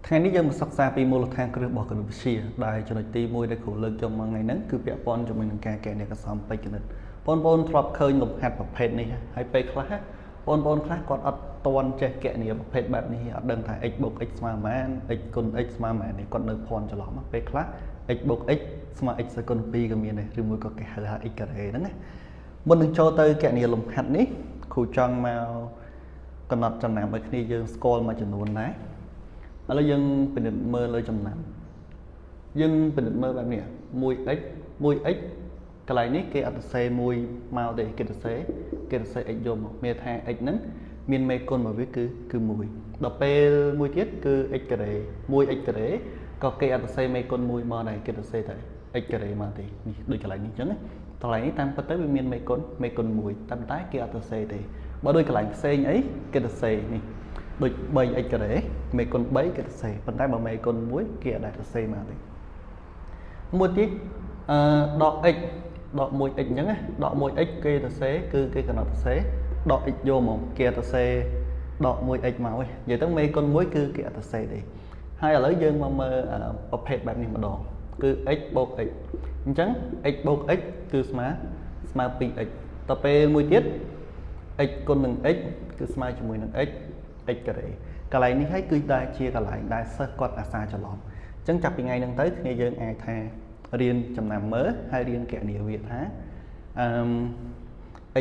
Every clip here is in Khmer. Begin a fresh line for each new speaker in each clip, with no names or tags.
ថ្ងៃនេះយើងមកសិក្សាពីមូលដ្ឋានគ្រឹះរបស់គណិតវិទ្យាដែលចំណុចទី1ដែលគ្រូលើកចុងមកថ្ងៃហ្នឹងគឺពាក់ព័ន្ធជាមួយនឹងការកែអ្នកសម្មបេក្ខគណិតបងប្អូនធ្លាប់ឃើញលំហាត់ប្រភេទនេះហើយពេលខ្លះបងប្អូនខ្លះគាត់អត់ទាន់ចេះកណនីប្រភេទបែបនេះអត់ដឹងថា x បូក x ស្មើប៉ុន្មាន x គុណ x ស្មើប៉ុន្មាននេះគាត់នៅភ័ន្តច្រឡំពេលខ្លះ x បូក x ស្មើ x សគុណ2ក៏មានដែរឬមួយក៏គេហៅថា x ការ៉េហ្នឹងណាមុននឹងចូលទៅកណនីលំហាត់នេះគ្រូចង់មកកំណត់ចំណាំឲ្យគ្នាយើងស្គាល់មួយចំនួនដែរឥឡូវយើងពិនិត្យមើលលើចំណាំយើងពិនិត្យមើលបែបនេះ 1x 1x កន្លែងនេះគេអត់សរសេរ1មកទេគេសរសេរ x យកមកមានថា x ហ្នឹងមានមេគុណមកវាគឺ1ដល់ពេលមួយទៀតគឺ x ការ៉េ 1x ការ៉េក៏គេអត់សរសេរមេគុណ1មកដែរគេសរសេរតែ x ការ៉េមកទេនេះដូចកន្លែងនេះអញ្ចឹងកន្លែងនេះតាមពិតទៅវាមានមេគុណ1តែគេអត់សរសេរទេបើដូចកន្លែងផ្សេងអីគេសរសេរនេះដូច 3x ការ៉េមេគុណ3គេសរសេរប៉ុន្តែបើមេគុណ1គេអត់ដែរសរសេរមកទេមួយទៀតដក x ដក 1x អញ្ចឹងណាដក 1x គេសរសេរគឺគេកំណត់សរសេរដក x យកមកគេអត់សរសេរដក 1x មកទេនិយាយទៅមេគុណ1គឺគេអត់សរសេរទេហើយឥឡូវយើងមកមើលប្រភេទបែបនេះម្ដងគឺ x បូក x អញ្ចឹង x បូក x គឺស្មើ 2x ដល់ពេលមួយទៀត x គុណនឹង x គឺស្មើជាមួយនឹង x ការ៉េកន្លែងនេះហើយគឺដែលជាកន្លែងដែលសិស្សគាត់អាសាច្រឡំអញ្ចឹងចាប់ពីថ្ងៃហ្នឹងទៅគ្នាយើងអាចថារៀនចំណាំមើលហើយរៀនកណនីវាថា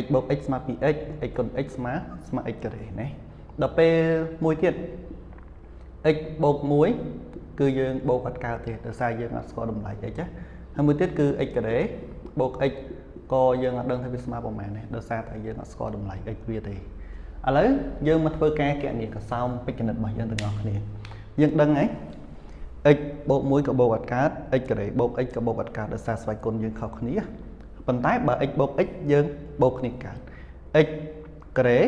x បូក x ស្មើ 2x x គុណ x ស្មើ x ការ៉េណាដល់ពេលមួយទៀត x បូក1គឺយើងបូកអត់កើតទេដោយសារយើងអត់ស្គាល់តម្លៃ x ណាហើយមួយទៀតគឺ x ការ៉េបូក x ក៏យើងអត់ដឹងថាវាស្មើប៉ុន្មានទេដោយសារតែយើងអត់ស្គាល់តម្លៃ x វាទេឥឡូវយើងមកធ្វើការកណនីកសោមពេជ្រគណិតរបស់យើងទាំងអស់គ្នាយើងដឹងហើយ x បូក1ក៏បូកអត់កើត x ការ៉េបូក x ក៏បូកអត់កើតដោយសារស្វ័យគុណយើងខុសគ្នាប៉ុន្តែបើ x បូក x យើងបូកគ្នាកើត x ការ៉េ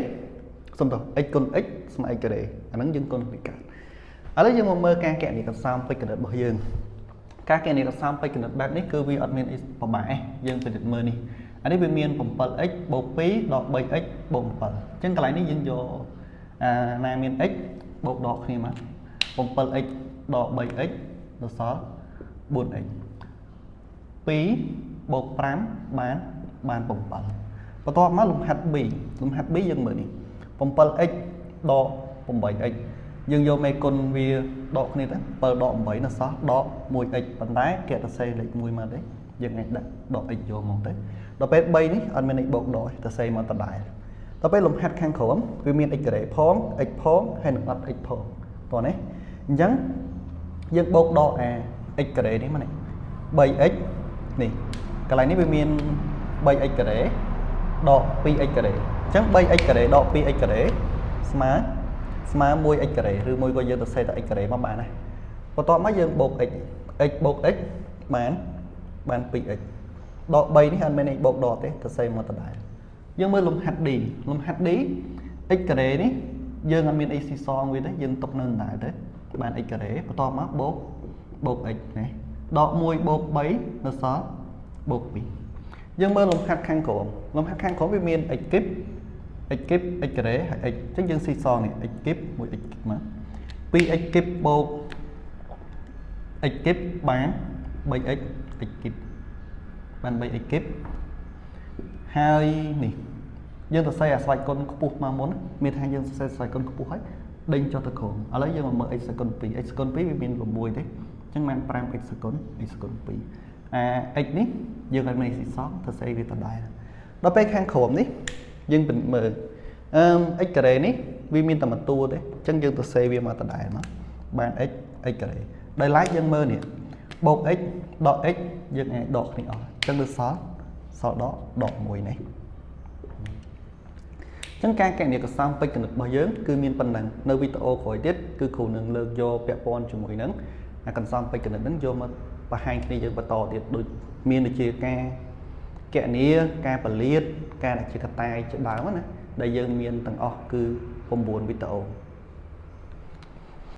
សុំតោះ x គុណ x ស្មើ x ការ៉េអាហ្នឹងយើងគុណគ្នាកើតឥឡូវយើងមកមើលការកណនីកសោមពេជ្រគណិតរបស់យើងការកណនីកសោមពេជ្រគណិតបែបនេះគឺវាអត់មានអីពិបាកទេយើងពិនិត្យមើលនេះអានេះវាមាន 7x បូក2ដក 3x បូក7អញ្ចឹងកន្លែងនេះយើងយកណាមាន x បូកដកគ្នាមក 7x ដក 3x ដល់សល់ 4x 2បូក5បាន7បន្ទាប់មកលំហាត់ b យើងមើលនេះ 7x ដក 8x យើងយកមេគុណវាដកគ្នាទៅ7ដក 8នៅសល់ដក 1x ប៉ុន្តែគេអត់សរសេរលេខ1មកទេយើងអាចដាក់ដក x យកមកទៅដល់ពេល3នេះអត់មាន x បូកដកទេសរសេរមកដដែលដល់ពេលលំហាត់ខាងក្រោមវាមាន x ការ៉េផង x ផងហើយនឹងអត់ x ផងតោះនេះអញ្ចឹងយើងបូកដកx ការ៉េនេះមកនេះ 3x នេះកន្លែងនេះវាមាន 3x ការ៉េដក 2x ការ៉េអញ្ចឹង 3x ការ៉េដក 2x ការ៉េស្មើ 1x ការ៉េឬមួយក៏យើងទៅសេតតែ x ការ៉េមកបានដែរបន្ទាប់មកយើងបូក x បូក x បាន 2x ដក 3នេះអត់មាន x បូកដកទេទៅសេមកដដែលយើងមើលលំហាត់ d x ការ៉េនេះយើងអត់មានអីស៊ីសងវាទេយើងទុកនៅដដែលទៅបាន x ការ៉េបន្ទាប់មកបូក x ណាដក1បូក3នៅសល់បូក2យើងមើលលំហាត់ខាងក្រោមវាមាន x គីប x ការ៉េហើយ x អញ្ចឹងយើងស៊ីសងនេះ x គីបមួយ x គីបមក 2x គីបបូក x គីបបាន 3x គីបបាន 3x គីបហើយនេះយើងសរសេរអាស្វ័យគុណខ្ពស់មកមុនមានថាយើងសរសេរស្វ័យគុណខ្ពស់ហើយដេញចុះទៅក្រោមឥឡូវយើងមកមើល x សគុណ2 x សគុណ2វាមាន6ទេអញ្ចឹងបាន 5x សគុណ x សគុណ2x នេះយើងឲ្យមានស៊ីសងសរសេរវាដដែលដល់ពេលខាងក្រោមនេះយើងពិនិត្យមើលx ការ៉េនេះវាមានតែមួយតួទេអញ្ចឹងយើងសរសេរវាមកដដែលមកបាន x ការ៉េដោយឡែកយើងមើលនេះបូក x ដក x យើងអាចដកគ្នាអស់អញ្ចឹងវាសល់ដក1នេះអញ្ចឹងការកណនីកសោមពេជ្រគណិតរបស់យើងគឺមានប៉ុណ្ណឹងនៅវីដេអូក្រោយទៀតគឺគ្រូនឹងលើកយកពាក់ព័ន្ធជាមួយនឹងអាកសោមពេជ្រគណិតហ្នឹងយកមកបង្ហាញគ្នាយើងបន្តទៀតដូចមានដូចជាការកណនីការពលាតការដែលជាកតាយជាដើមណាដែលយើងមានទាំងអស់គឺ9វីដេអូ